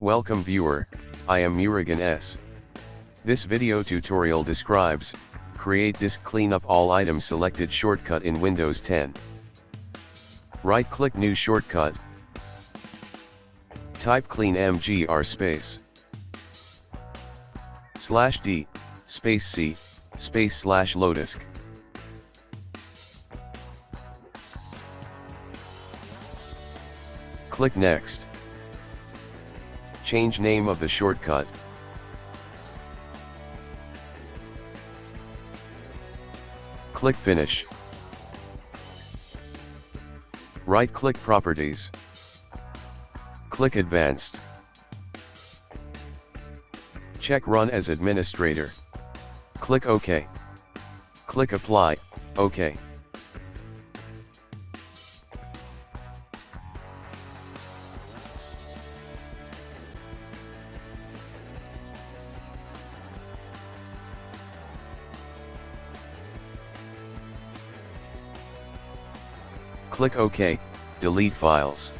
Welcome viewer, I am Murugan S. This video tutorial describes, create disk cleanup all items selected shortcut in Windows 10. Right click new shortcut. Type clean mgr space /d space c space /lowdisk. Click next. Change name of the shortcut. Click finish. Right click properties. Click advanced. Check run as administrator. Click OK. Click apply, OK. Click OK, delete files.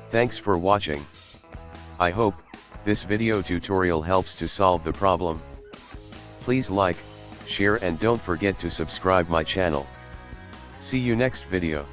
Thanks for watching. I hope this video tutorial helps to solve the problem. Please like, share and don't forget to subscribe my channel. See you next video.